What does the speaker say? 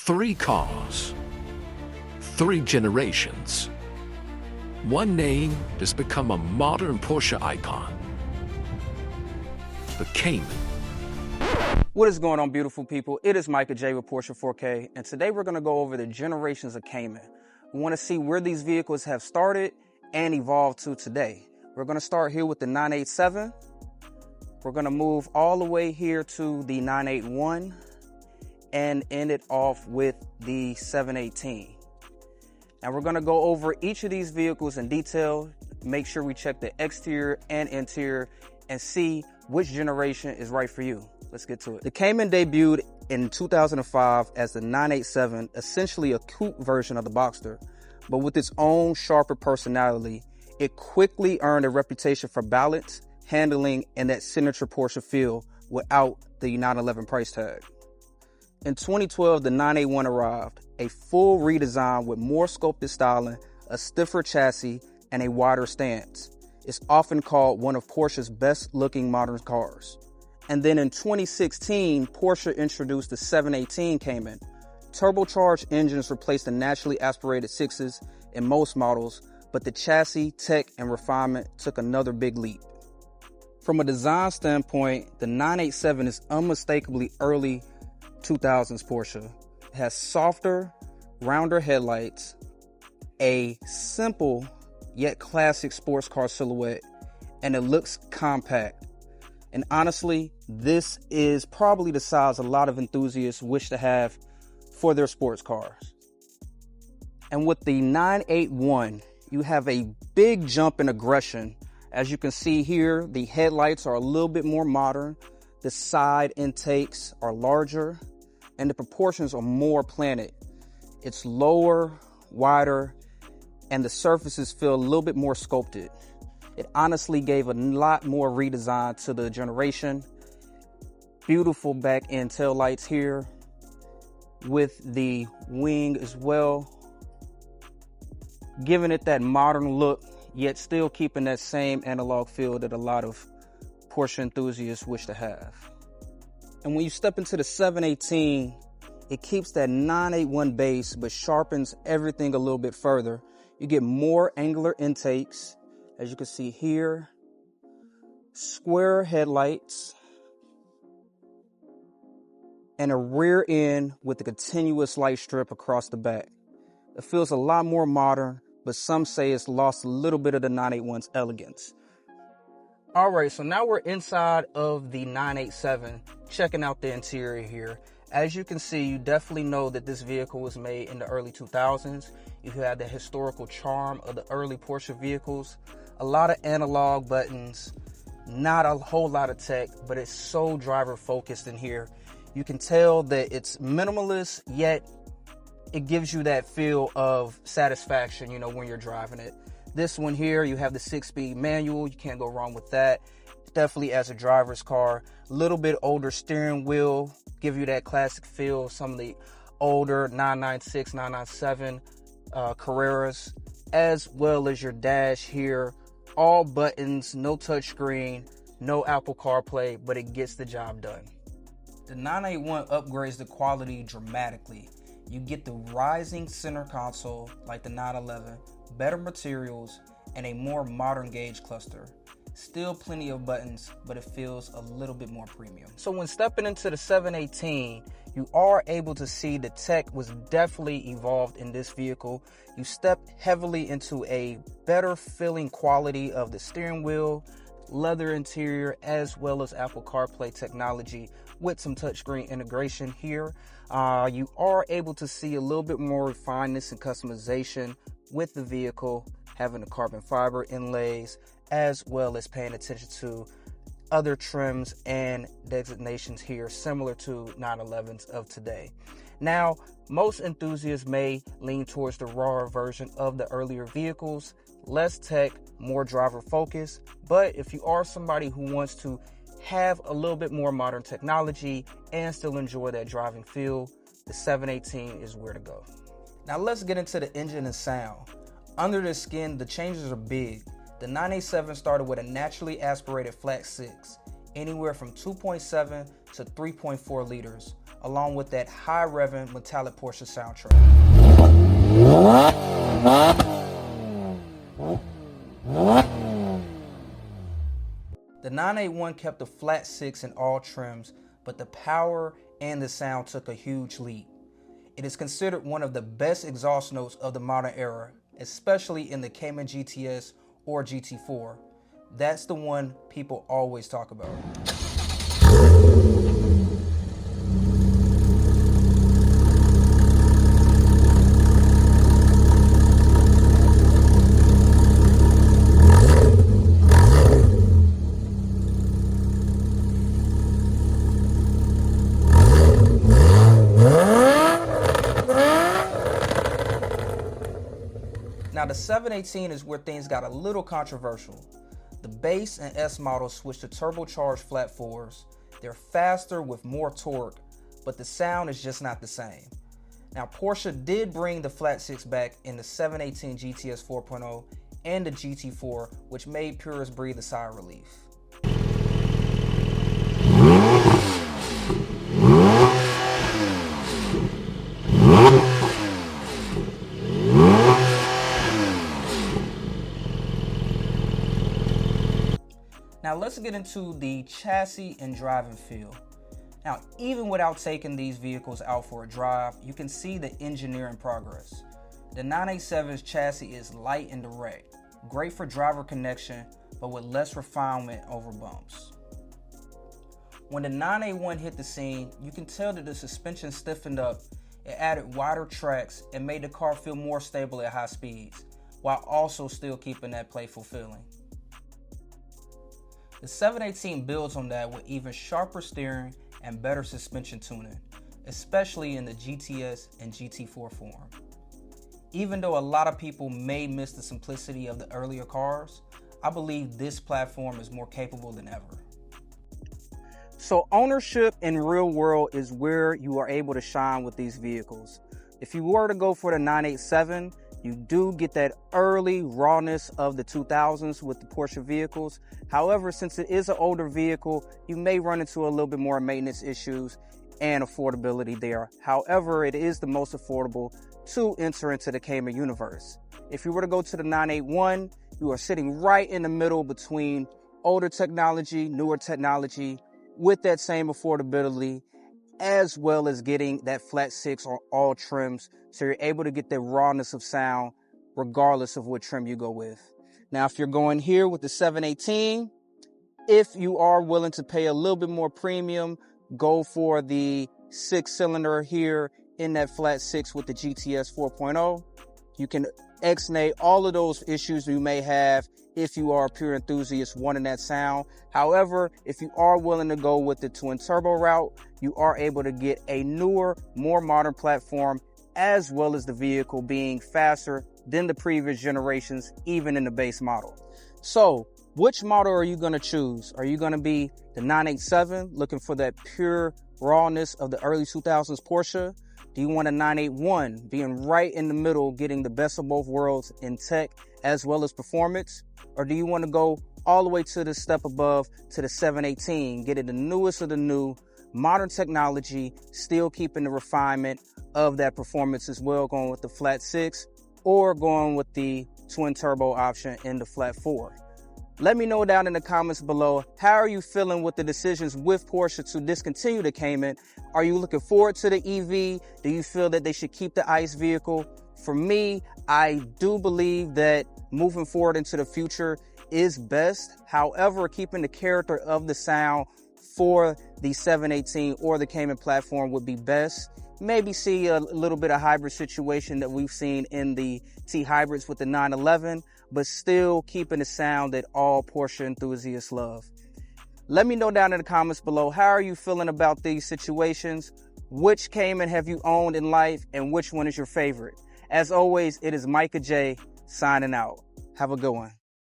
Three cars, three generations. One name has become a modern Porsche icon, the Cayman. What is going on, beautiful people? It is Micah J with Porsche 4K, and today we're going to go over the generations of Cayman. We want to see where these vehicles have started and evolved to today. We're going to start here with the 987. We're going to move all the way here to the 981 and end it off with the 718. Now we're going to go over each of these vehicles in detail, make sure we check the exterior and interior and see which generation is right for you. Let's get to it. The Cayman debuted in 2005 as the 987, essentially a coupe version of the Boxster, but with its own sharper personality. It quickly earned a reputation for balance, handling, and that signature Porsche feel without the 911 price tag. In 2012, the 981 arrived, a full redesign with more sculpted styling, a stiffer chassis, and a wider stance. It's often called one of Porsche's best-looking modern cars. And then in 2016, Porsche introduced the 718 Cayman. Turbocharged engines replaced the naturally aspirated sixes in most models, but the chassis, tech, and refinement took another big leap. From a design standpoint, the 987 is unmistakably early 2000s Porsche. It has softer, rounder headlights, a simple yet classic sports car silhouette, and it looks compact. And honestly, this is probably the size a lot of enthusiasts wish to have for their sports cars. And with the 981, you have a big jump in aggression. As you can see here, the headlights are a little bit more modern, the side intakes are larger, and the proportions are more planted. It's lower, wider, and the surfaces feel a little bit more sculpted. It honestly gave a lot more redesign to the generation. Beautiful back end tail lights here with the wing as well, giving it that modern look, yet still keeping that same analog feel that a lot of Porsche enthusiasts wish to have. And when you step into the 718, it keeps that 981 base, but sharpens everything a little bit further. You get more angular intakes, as you can see here, square headlights, and a rear end with a continuous light strip across the back. It feels a lot more modern, but some say it's lost a little bit of the 981's elegance. All right, so now we're inside of the 987, checking out the interior here. As you can see, you definitely know that this vehicle was made in the early 2000s. You have the historical charm of the early Porsche vehicles. A lot of analog buttons, not a whole lot of tech, but it's so driver focused in here. You can tell that it's minimalist, yet it gives you that feel of satisfaction, you know, when you're driving it. This one here, you have the 6-speed manual. You can't go wrong with that. Definitely as a driver's car. A little bit older steering wheel, give you that classic feel. Some of the older 996, 997 Carreras, as well as your dash here. All buttons, no touchscreen, no Apple CarPlay, but it gets the job done. The 981 upgrades the quality dramatically. You get the rising center console like the 911, better materials, and a more modern gauge cluster. Still plenty of buttons, but it feels a little bit more premium. So when stepping into the 718, you are able to see the tech was definitely evolved in this vehicle. You step heavily into a better feeling quality of the steering wheel, leather interior, as well as Apple CarPlay technology with some touchscreen integration here. You are able to see a little bit more refinement and customization with the vehicle, having the carbon fiber inlays, as well as paying attention to other trims and designations here, similar to 911s of today. Now, most enthusiasts may lean towards the rawer version of the earlier vehicles, less tech, more driver focus, but if you are somebody who wants to have a little bit more modern technology and still enjoy that driving feel, the 718 is where to go. Now let's get into the engine and sound. Under the skin, the changes are big. The 987 started with a naturally aspirated flat six, anywhere from 2.7 to 3.4 liters, along with that high-revving metallic Porsche soundtrack. The 981 kept the flat 6 in all trims, but the power and the sound took a huge leap. It is considered one of the best exhaust notes of the modern era, especially in the Cayman GTS or GT4. That's the one people always talk about. Now the 718 is where things got a little controversial. The base and S models switched to turbocharged flat 4s. They're faster with more torque, but the sound is just not the same. Now Porsche did bring the flat 6 back in the 718 GTS 4.0 and the GT4, which made purists breathe a sigh of relief. Now let's get into the chassis and driving feel. Now, even without taking these vehicles out for a drive, you can see the engineering progress. The 987's chassis is light and direct, great for driver connection, but with less refinement over bumps. When the 981 hit the scene, you can tell that the suspension stiffened up, it added wider tracks, and made the car feel more stable at high speeds, while also still keeping that playful feeling. The 718 builds on that with even sharper steering and better suspension tuning, especially in the GTS and GT4 form. Even though a lot of people may miss the simplicity of the earlier cars, I believe this platform is more capable than ever. So ownership in real world is where you are able to shine with these vehicles. If you were to go for the 987, you do get that early rawness of the 2000s with the Porsche vehicles. However, since it is an older vehicle, you may run into a little bit more maintenance issues and affordability there. However, it is the most affordable to enter into the Cayman universe. If you were to go to the 981, you are sitting right in the middle between older technology, newer technology, with that same affordability, as well as getting that flat 6 on all trims, so you're able to get the rawness of sound regardless of what trim you go with. Now, if you're going here with the 718, if you are willing to pay a little bit more premium, go for the 6-cylinder here in that flat 6 with the GTS 4.0. You can exnate all of those issues you may have if you are a pure enthusiast wanting that sound. However, if you are willing to go with the twin turbo route, you are able to get a newer, more modern platform, as well as the vehicle being faster than the previous generations, even in the base model. So which model are you going to choose? Are you going to be the 987, looking for that pure rawness of the early 2000s Porsche? Do you want a 981, being right in the middle, getting the best of both worlds in tech as well as performance? Or do you want to go all the way to the step above to the 718, getting the newest of the new, modern technology, still keeping the refinement of that performance as well, going with the flat 6 or going with the twin turbo option in the flat 4? Let me know down in the comments below, how are you feeling with the decisions with Porsche to discontinue the Cayman? Are you looking forward to the EV? Do you feel that they should keep the ICE vehicle? For me, I do believe that moving forward into the future is best. However, keeping the character of the sound for the 718 or the Cayman platform would be best. Maybe see a little bit of hybrid situation that we've seen in the T hybrids with the 911, but still keeping the sound that all Porsche enthusiasts love. Let me know down in the comments below, how are you feeling about these situations? Which Cayman have you owned in life, and which one is your favorite? As always, it is Micah J signing out. Have a good one.